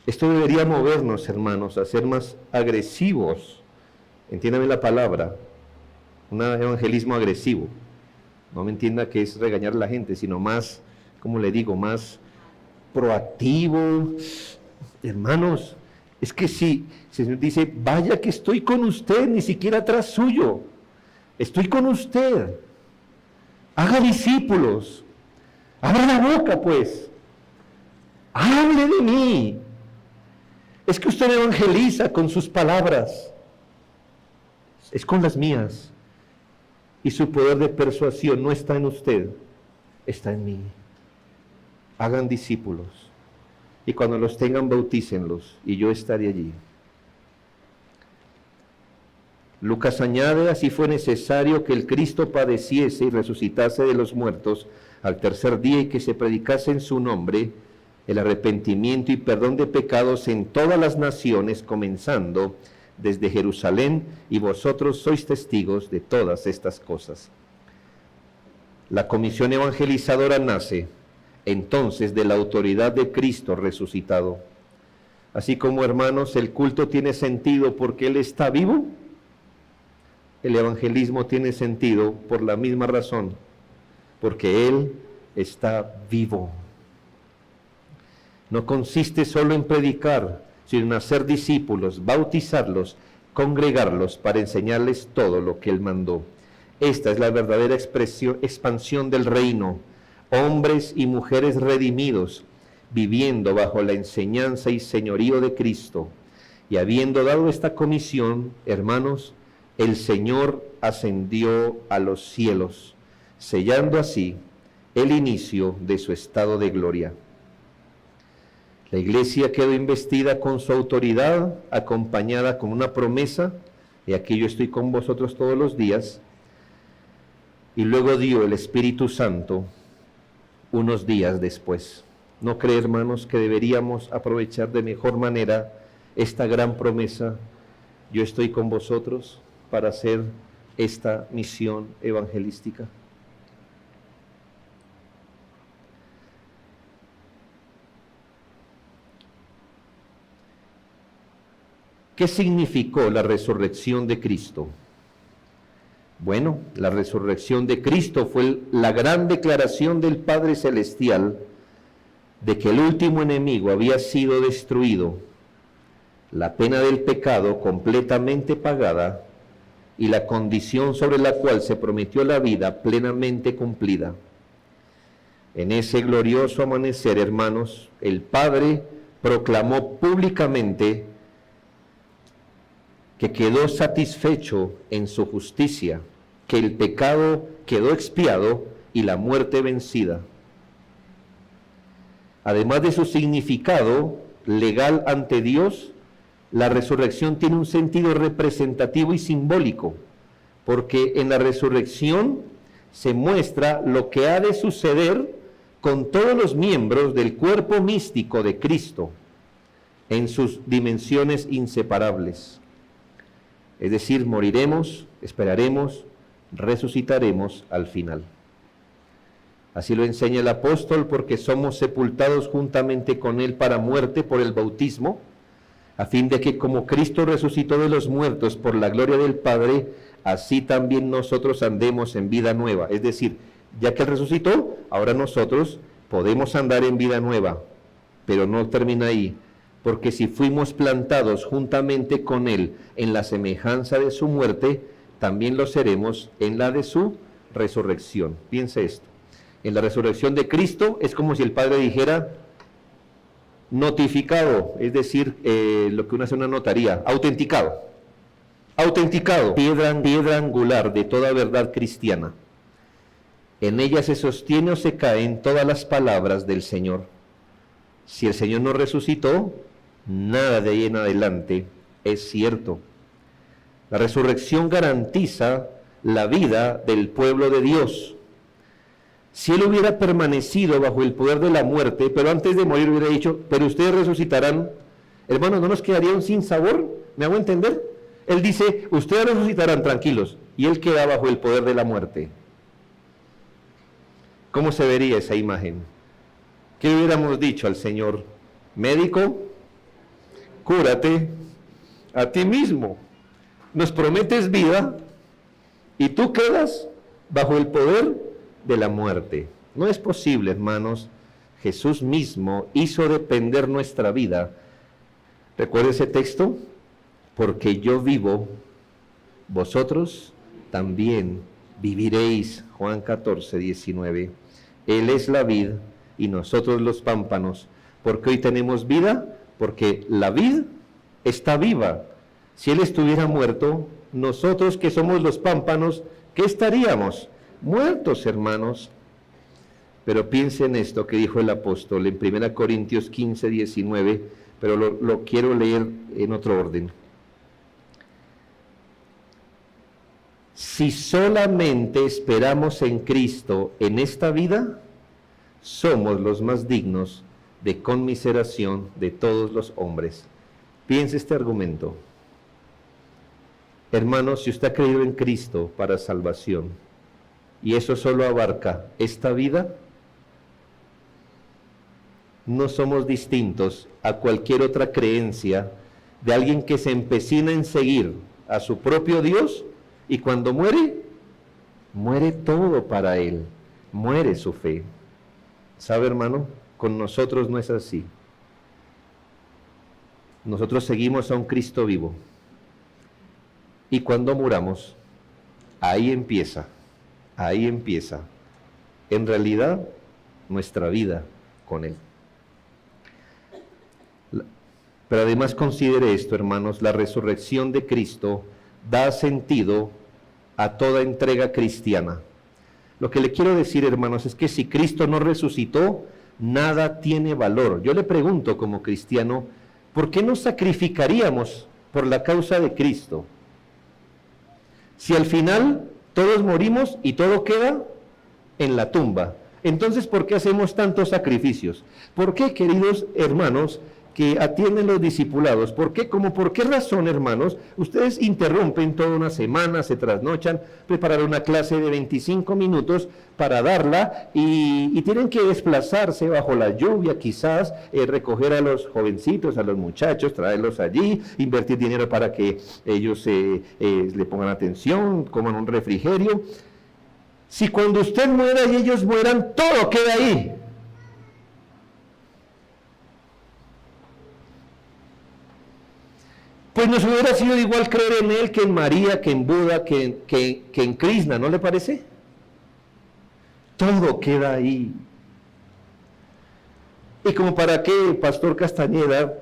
Esto debería movernos, hermanos, a ser más agresivos. Entiéndame la palabra. Un evangelismo agresivo. No me entienda que es regañar a la gente, sino más, como le digo, más proactivo. Hermanos, es que si el Señor dice, vaya que estoy con usted, ni siquiera atrás suyo. Estoy con usted. Haga discípulos. Abra la boca, pues. Hable de mí. Es que usted evangeliza con sus palabras. Es con las mías. Y su poder de persuasión no está en usted, está en mí. Hagan discípulos. Y cuando los tengan, bautícenlos. Y yo estaré allí. Lucas añade, así fue necesario que el Cristo padeciese y resucitase de los muertos al tercer día y que se predicase en su nombre el arrepentimiento y perdón de pecados en todas las naciones, comenzando desde Jerusalén, y vosotros sois testigos de todas estas cosas. La comisión evangelizadora nace entonces de la autoridad de Cristo resucitado. Así como, hermanos, el culto tiene sentido porque Él está vivo, el evangelismo tiene sentido por la misma razón, porque Él está vivo. No consiste solo en predicar, sino en hacer discípulos, bautizarlos, congregarlos para enseñarles todo lo que Él mandó. Esta es la verdadera expansión del reino. Hombres y mujeres redimidos, viviendo bajo la enseñanza y señorío de Cristo. Y habiendo dado esta comisión, hermanos, el Señor ascendió a los cielos, sellando así el inicio de su estado de gloria. La iglesia quedó investida con su autoridad, acompañada con una promesa, y aquí yo estoy con vosotros todos los días, y luego dio el Espíritu Santo unos días después. ¿No cree, hermanos, que deberíamos aprovechar de mejor manera esta gran promesa? Yo estoy con vosotros para hacer esta misión evangelística. ¿Qué significó la resurrección de Cristo? Bueno, la resurrección de Cristo fue la gran declaración del Padre Celestial de que el último enemigo había sido destruido, la pena del pecado completamente pagada y la condición sobre la cual se prometió la vida plenamente cumplida. En ese glorioso amanecer, hermanos, el Padre proclamó públicamente que quedó satisfecho en su justicia, que el pecado quedó expiado y la muerte vencida. Además de su significado legal ante Dios, la resurrección tiene un sentido representativo y simbólico, porque en la resurrección se muestra lo que ha de suceder con todos los miembros del cuerpo místico de Cristo en sus dimensiones inseparables. Es decir, moriremos, esperaremos, resucitaremos al final. Así lo enseña el apóstol, porque somos sepultados juntamente con él para muerte por el bautismo, a fin de que como Cristo resucitó de los muertos por la gloria del Padre, así también nosotros andemos en vida nueva. Es decir, ya que él resucitó, ahora nosotros podemos andar en vida nueva, pero no termina ahí, porque si fuimos plantados juntamente con él en la semejanza de su muerte, también lo seremos en la de su resurrección. Piense esto. En la resurrección de Cristo es como si el Padre dijera notificado, es decir, lo que uno hace en una notaría, autenticado, piedra angular de toda verdad cristiana. En ella se sostiene o se caen todas las palabras del Señor. Si el Señor no resucitó, nada de ahí en adelante es cierto. La resurrección garantiza la vida del pueblo de Dios. Si él hubiera permanecido bajo el poder de la muerte, pero antes de morir hubiera dicho, pero ustedes resucitarán, hermanos, ¿no nos quedaría un sinsabor? ¿Me hago entender? Él dice, ustedes resucitarán tranquilos, y él queda bajo el poder de la muerte. ¿Cómo se vería esa imagen? ¿Qué hubiéramos dicho al Señor? Médico, cúrate a ti mismo. Nos prometes vida y tú quedas bajo el poder de la muerte. No es posible, hermanos. Jesús mismo hizo depender nuestra vida. ¿Recuerda ese texto? Porque yo vivo, vosotros también viviréis. Juan 14, 19. Él es la vid y nosotros los pámpanos. ¿Por qué hoy tenemos vida? Porque la vid está viva. Si Él estuviera muerto, nosotros que somos los pámpanos, ¿qué estaríamos? Muertos, hermanos. Pero piensen esto que dijo el apóstol en 1 Corintios 15, 19, pero lo quiero leer en otro orden. Si solamente esperamos en Cristo en esta vida, somos los más dignos de conmiseración de todos los hombres. Piense este argumento. Hermanos, si usted ha creído en Cristo para salvación, y eso solo abarca esta vida, no somos distintos a cualquier otra creencia de alguien que se empecina en seguir a su propio Dios, y cuando muere, muere todo para él, muere su fe. ¿Sabe, hermano? Con nosotros no es así. Nosotros seguimos a un Cristo vivo. Y cuando muramos, ahí empieza, en realidad, nuestra vida con Él. Pero además considere esto, hermanos, la resurrección de Cristo da sentido a toda entrega cristiana. Lo que le quiero decir, hermanos, es que si Cristo no resucitó, nada tiene valor. Yo le pregunto como cristiano, ¿por qué nos sacrificaríamos por la causa de Cristo? Si al final todos morimos y todo queda en la tumba, entonces ¿por qué hacemos tantos sacrificios? ¿Por qué, queridos hermanos que atienden los discipulados? ¿Por qué razón, hermanos, ustedes interrumpen toda una semana, se trasnochan, preparar una clase de 25 minutos para darla y tienen que desplazarse bajo la lluvia, quizás recoger a los jovencitos, a los muchachos, traerlos allí, invertir dinero para que ellos le pongan atención, coman un refrigerio? Si cuando usted muera y ellos mueran, todo queda ahí. Pues nos hubiera sido igual creer en Él que en María, que en Buda, que en Krishna, ¿no le parece? Todo queda ahí. Y como para qué, Pastor Castañeda,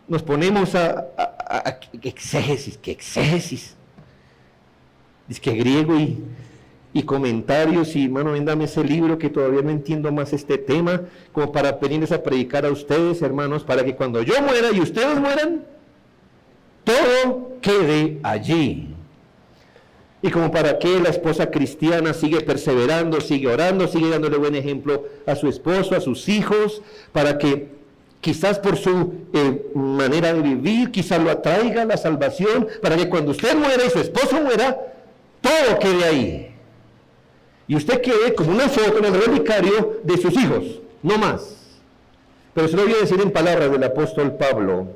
nos ponemos a exégesis, que exégesis. Dice que griego y y comentarios, y hermano, véndame ese libro que todavía no entiendo más este tema, como para pedirles a predicar a ustedes, hermanos, para que cuando yo muera y ustedes mueran, todo quede allí. Y como para que la esposa cristiana sigue perseverando, sigue orando, sigue dándole buen ejemplo a su esposo, a sus hijos, para que quizás por su manera de vivir, quizás lo atraiga la salvación, para que cuando usted muera y su esposo muera, todo quede ahí. Y usted quede como una foto en el relicario de sus hijos, no más. Pero se lo voy a decir en palabras del apóstol Pablo.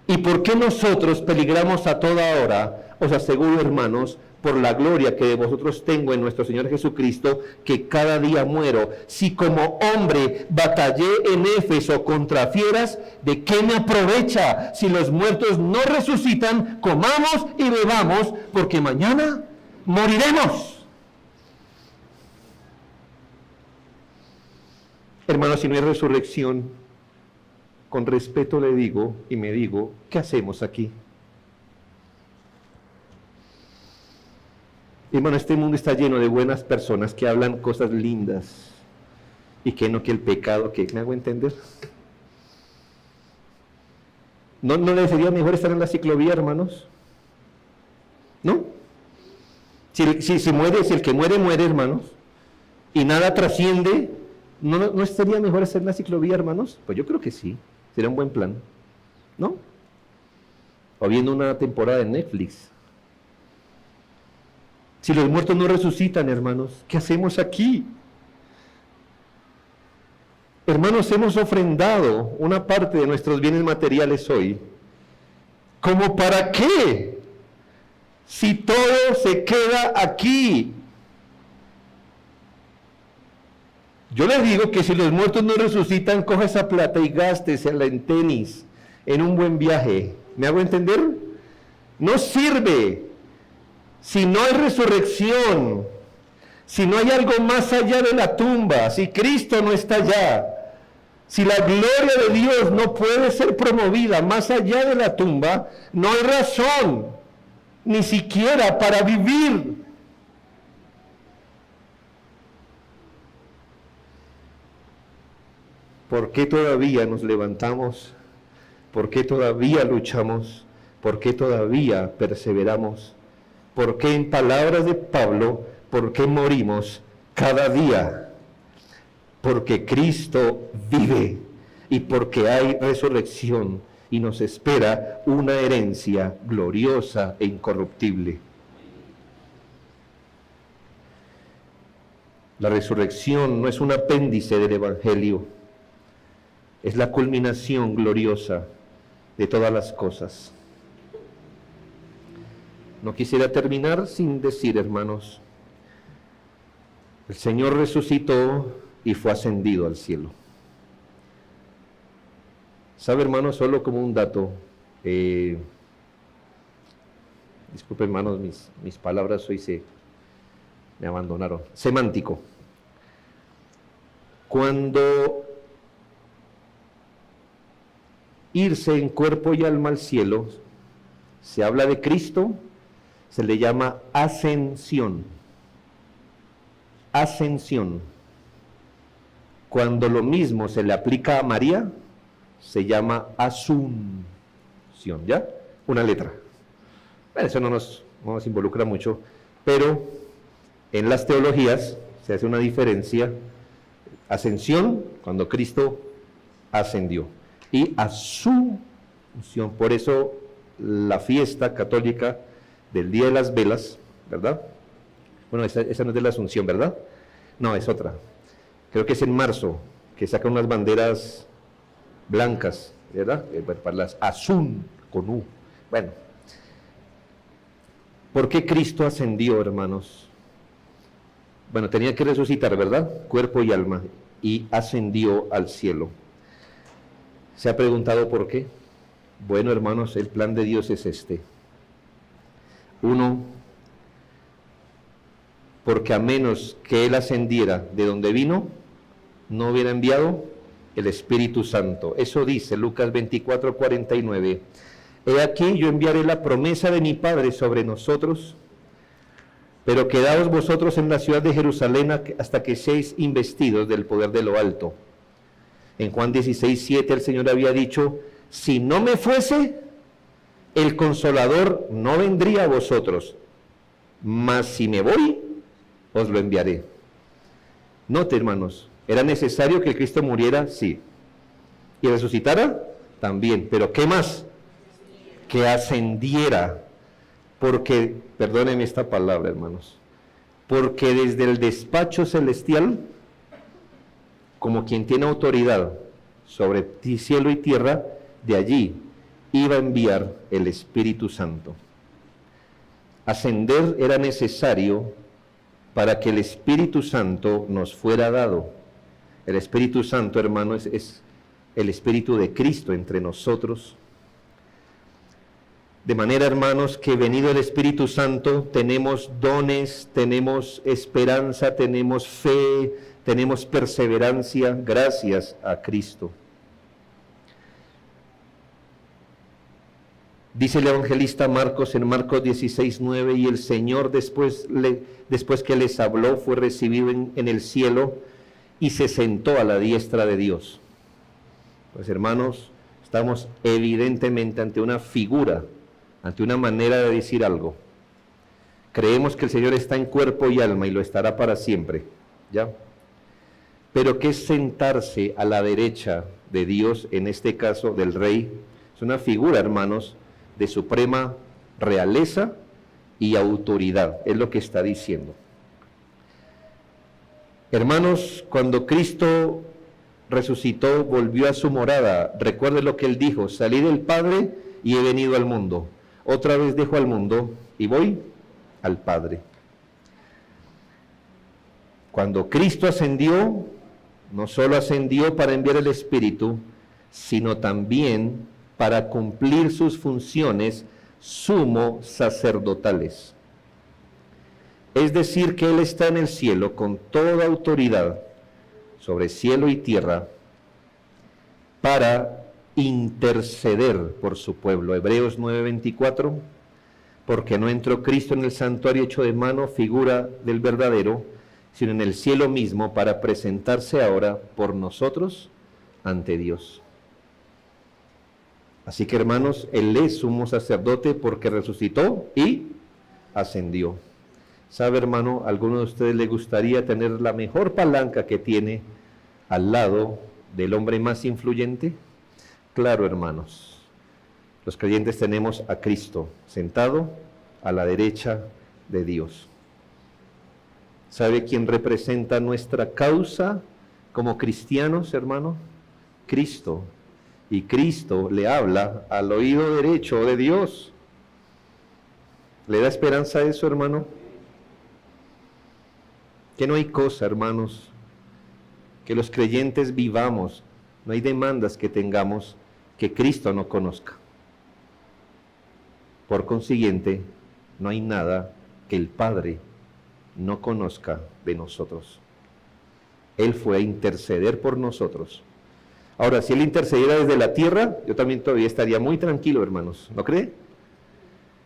¿Y por qué nosotros peligramos a toda hora? Os aseguro, hermanos, por la gloria que de vosotros tengo en nuestro Señor Jesucristo, que cada día muero. Si como hombre batallé en Éfeso contra fieras, ¿de qué me aprovecha? Si los muertos no resucitan, comamos y bebamos, porque mañana moriremos. Hermanos, si no hay resurrección, con respeto le digo y me digo, ¿qué hacemos aquí? Hermano, este mundo está lleno de buenas personas que hablan cosas lindas y que no que el pecado, que me hago entender. ¿No le sería mejor estar en la ciclovía, hermanos? ¿No? Si el que muere, muere, hermanos, y nada trasciende, ¿no estaría mejor estar en la ciclovía, hermanos? Pues yo creo que sí, sería un buen plan, ¿no? O viendo una temporada de Netflix. Si los muertos no resucitan, hermanos, ¿qué hacemos aquí? Hermanos, hemos ofrendado una parte de nuestros bienes materiales hoy. ¿Cómo para qué? Si todo se queda aquí. Yo les digo que si los muertos no resucitan, coja esa plata y gástesela en tenis, en un buen viaje. ¿Me hago entender? No sirve. Si no hay resurrección, si no hay algo más allá de la tumba, si Cristo no está allá, si la gloria de Dios no puede ser promovida más allá de la tumba, no hay razón, ni siquiera para vivir. ¿Por qué todavía nos levantamos? ¿Por qué todavía luchamos? ¿Por qué todavía perseveramos? ¿Por qué, en palabras de Pablo, por qué morimos cada día? Porque Cristo vive y porque hay resurrección y nos espera una herencia gloriosa e incorruptible. La resurrección no es un apéndice del Evangelio, es la culminación gloriosa de todas las cosas. No quisiera terminar sin decir, hermanos, el Señor resucitó y fue ascendido al cielo. ¿Sabe, hermanos? Solo como un dato, disculpen, hermanos, mis palabras hoy me abandonaron. Semántico. Cuando irse en cuerpo y alma al cielo, se habla de Cristo, se le llama ascensión. Ascensión. Cuando lo mismo se le aplica a María, se llama asunción, ¿ya? Una letra. Bueno, eso no nos involucra mucho, pero en las teologías se hace una diferencia. Ascensión, cuando Cristo ascendió, y asunción, por eso la fiesta católica del Día de las Velas, ¿verdad? Bueno, esa no es de la Asunción, ¿verdad? No, es otra. Creo que es en marzo, que sacan unas banderas blancas, ¿verdad? Para las Asun, con U. Bueno, ¿por qué Cristo ascendió, hermanos? Bueno, tenía que resucitar, ¿verdad? Cuerpo y alma, y ascendió al cielo. ¿Se ha preguntado por qué? Bueno, hermanos, el plan de Dios es este. Uno, porque a menos que Él ascendiera de donde vino, no hubiera enviado el Espíritu Santo. Eso dice Lucas 24:49. He aquí yo enviaré la promesa de mi Padre sobre nosotros, Pero quedaos vosotros en la ciudad de Jerusalén hasta que seáis investidos del poder de lo alto. En Juan 16:7 el Señor había dicho, si no me fuese, el Consolador no vendría a vosotros, mas si me voy, os lo enviaré. Note, hermanos, ¿era necesario que Cristo muriera? Sí. ¿Y resucitara? También. ¿Pero qué más? Que ascendiera. Porque, perdónenme esta palabra, hermanos, porque desde el despacho celestial, como quien tiene autoridad sobre cielo y tierra, de allí iba a enviar el Espíritu Santo. Ascender era necesario para que el Espíritu Santo nos fuera dado. El Espíritu Santo, hermano, es el Espíritu de Cristo entre nosotros. De manera, hermanos, que venido el Espíritu Santo, tenemos dones, tenemos esperanza, tenemos fe, tenemos perseverancia, gracias a Cristo. Dice el evangelista Marcos en Marcos 16:9, y el Señor después que les habló fue recibido en el cielo y se sentó a la diestra de Dios. Pues hermanos, estamos evidentemente ante una figura, ante una manera de decir algo. Creemos que el Señor está en cuerpo y alma y lo estará para siempre, ¿ya? Pero ¿qué es sentarse a la derecha de Dios, en este caso del Rey? Es una figura, hermanos, de suprema realeza y autoridad, es lo que está diciendo. Hermanos, cuando Cristo resucitó, volvió a su morada, recuerde lo que Él dijo, salí del Padre y he venido al mundo. Otra vez dejo al mundo y voy al Padre. Cuando Cristo ascendió, no solo ascendió para enviar el Espíritu, sino también para cumplir sus funciones sumo sacerdotales. Es decir, que Él está en el cielo con toda autoridad sobre cielo y tierra para interceder por su pueblo. Hebreos 9:24, porque no entró Cristo en el santuario hecho de mano, figura del verdadero, sino en el cielo mismo para presentarse ahora por nosotros ante Dios. Así que, hermanos, Él es sumo sacerdote porque resucitó y ascendió. ¿Sabe, hermano? ¿A alguno de ustedes le gustaría tener la mejor palanca que tiene al lado del hombre más influyente? Claro, hermanos. Los creyentes tenemos a Cristo sentado a la derecha de Dios. ¿Sabe quién representa nuestra causa como cristianos, hermano? Cristo. Y Cristo le habla al oído derecho de Dios. ¿Le da esperanza a eso, hermano? Que no hay cosa, hermanos, que los creyentes vivamos, no hay demandas que tengamos que Cristo no conozca. Por consiguiente, no hay nada que el Padre no conozca de nosotros. Él fue a interceder por nosotros. Ahora, si Él intercediera desde la tierra, yo también todavía estaría muy tranquilo, hermanos, ¿no cree?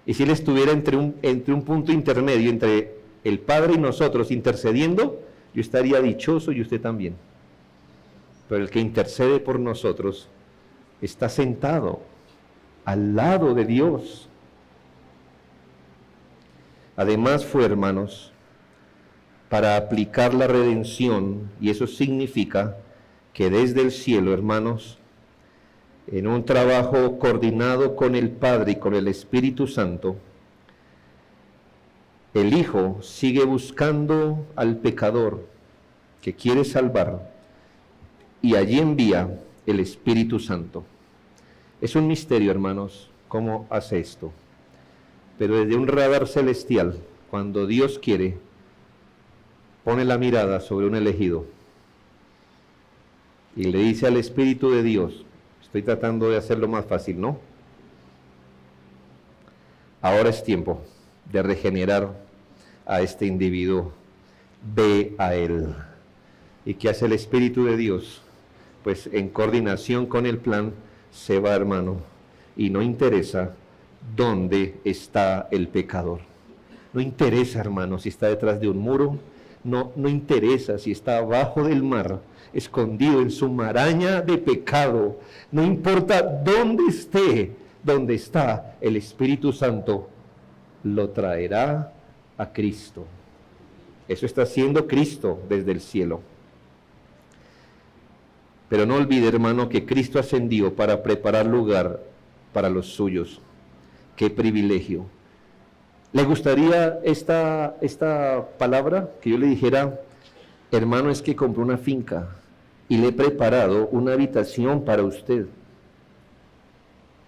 Y si Él estuviera entre un punto intermedio, entre el Padre y nosotros intercediendo, yo estaría dichoso y usted también. Pero el que intercede por nosotros está sentado al lado de Dios. Además fue, hermanos, para aplicar la redención, y eso significa que desde el cielo, hermanos, en un trabajo coordinado con el Padre y con el Espíritu Santo, el Hijo sigue buscando al pecador que quiere salvar y allí envía el Espíritu Santo. Es un misterio, hermanos, cómo hace esto. Pero desde un radar celestial, cuando Dios quiere, pone la mirada sobre un elegido y le dice al Espíritu de Dios, estoy tratando de hacerlo más fácil, ¿no? Ahora es tiempo de regenerar a este individuo, ve a él. ¿Y qué hace el Espíritu de Dios? Pues en coordinación con el plan se va, hermano, y no interesa dónde está el pecador. No interesa, hermano, si está detrás de un muro, no interesa si está abajo del mar, escondido en su maraña de pecado. No importa dónde esté, donde está el Espíritu Santo, lo traerá a Cristo. Eso está haciendo Cristo desde el cielo. Pero no olvide, hermano, que Cristo ascendió para preparar lugar para los suyos. ¡Qué privilegio! ¿Le gustaría esta palabra? Que yo le dijera, hermano, es que compré una finca y le he preparado una habitación para usted.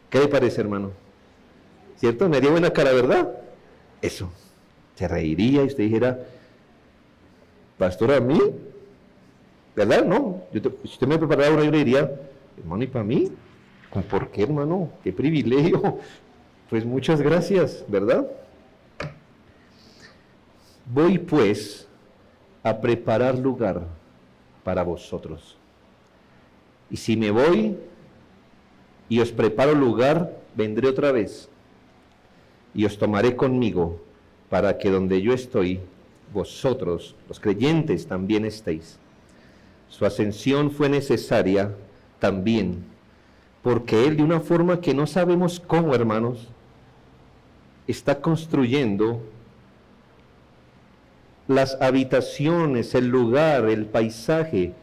¿Qué le parece, hermano? ¿Cierto? Me dio buena cara, ¿verdad? Eso. Se reiría y usted dijera, pastor, a mí, ¿verdad? No. Si usted me preparara una, yo le diría, hermano, ¿y para mí? ¿Por qué, hermano? ¡Qué privilegio! Pues muchas gracias, ¿verdad? Voy pues a preparar lugar para vosotros. Y si me voy y os preparo lugar, vendré otra vez y os tomaré conmigo para que donde yo estoy, vosotros, los creyentes, también estéis. Su ascensión fue necesaria también, porque Él, de una forma que no sabemos cómo, hermanos, está construyendo las habitaciones, el lugar, el paisaje,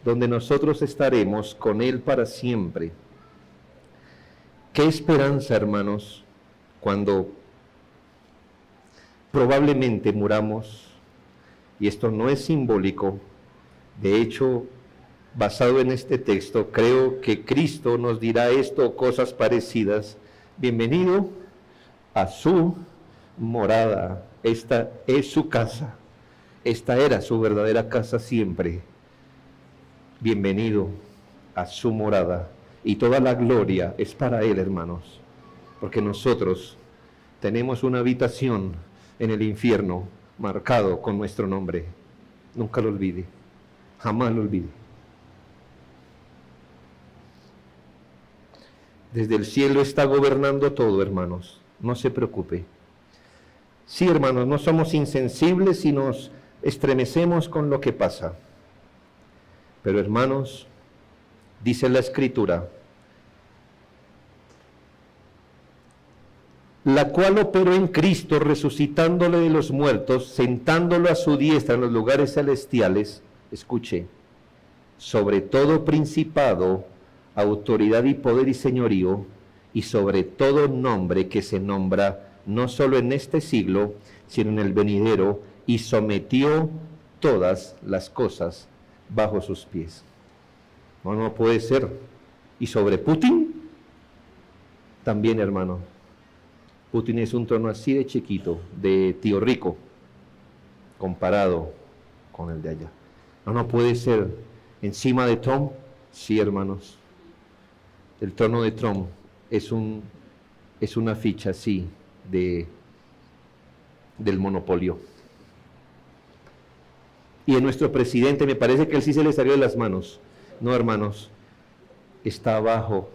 donde nosotros estaremos con Él para siempre. Qué esperanza, hermanos, cuando probablemente muramos, y esto no es simbólico, de hecho, basado en este texto, creo que Cristo nos dirá esto o cosas parecidas. Bienvenido a su morada, esta es su casa. Esta era su verdadera casa siempre. Bienvenido a su morada. Y toda la gloria es para Él, hermanos. Porque nosotros tenemos una habitación en el infierno marcado con nuestro nombre. Nunca lo olvide. Jamás lo olvide. Desde el cielo está gobernando todo, hermanos. No se preocupe. Sí, hermanos, no somos insensibles y nos estremecemos con lo que pasa. Pero hermanos, dice la Escritura, la cual operó en Cristo, resucitándole de los muertos, sentándolo a su diestra en los lugares celestiales, escuche, sobre todo principado, autoridad y poder y señorío, y sobre todo nombre que se nombra no solo en este siglo, sino en el venidero, y sometió todas las cosas bajo sus pies. No puede ser. Y sobre Putin, también, hermano. Putin es un trono así de chiquito, de tío rico, comparado con el de allá. No puede ser. Encima de Trump, sí, hermanos. El trono de Trump es una ficha así del monopolio. Y en nuestro presidente, me parece que él sí se le salió de las manos. No, hermanos, está abajo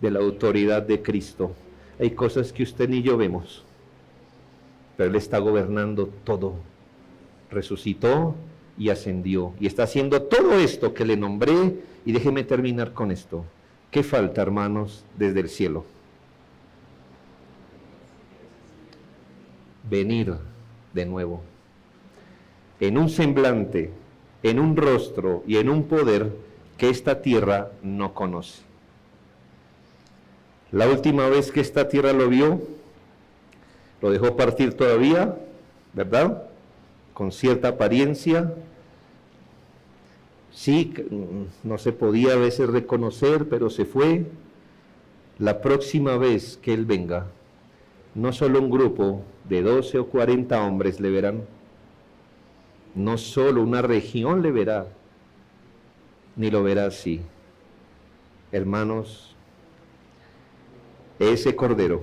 de la autoridad de Cristo. Hay cosas que usted ni yo vemos, pero Él está gobernando todo. Resucitó y ascendió. Y está haciendo todo esto que le nombré. Y déjeme terminar con esto. ¿Qué falta, hermanos, desde el cielo? Venir de nuevo. En un semblante, en un rostro y en un poder que esta tierra no conoce. La última vez que esta tierra lo vio, lo dejó partir todavía, ¿verdad? Con cierta apariencia. Sí, no se podía a veces reconocer, pero se fue. La próxima vez que Él venga, no solo un grupo de 12 o 40 hombres le verán, no solo una región le verá, ni lo verá así. Hermanos, ese Cordero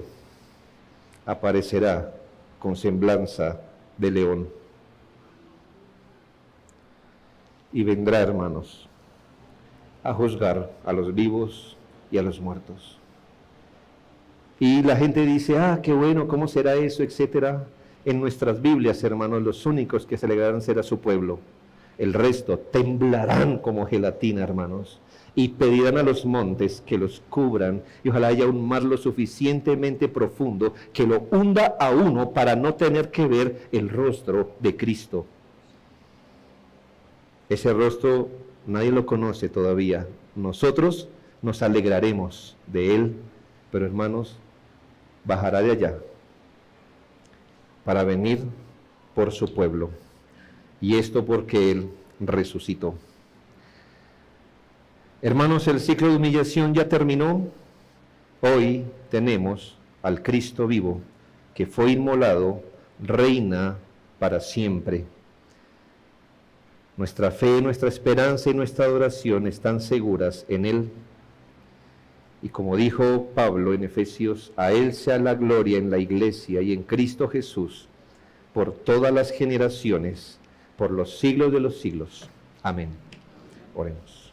aparecerá con semblanza de león. Y vendrá, hermanos, a juzgar a los vivos y a los muertos. Y la gente dice, qué bueno, ¿cómo será eso?, etcétera. en nuestras Biblias, hermanos, los únicos que se alegrarán será su pueblo. El resto temblarán como gelatina, hermanos, y pedirán a los montes que los cubran, y ojalá haya un mar lo suficientemente profundo que lo hunda a uno para no tener que ver el rostro de Cristo. Ese rostro nadie lo conoce todavía. Nosotros nos alegraremos de él, pero hermanos, bajará de allá para venir por su pueblo. Y esto porque él resucitó. Hermanos, el ciclo de humillación ya terminó. Hoy tenemos al Cristo vivo, que fue inmolado, reina para siempre. Nuestra fe, nuestra esperanza y nuestra adoración están seguras en Él. Y como dijo Pablo en Efesios, a Él sea la gloria en la Iglesia y en Cristo Jesús, por todas las generaciones, por los siglos de los siglos. Amén. Oremos.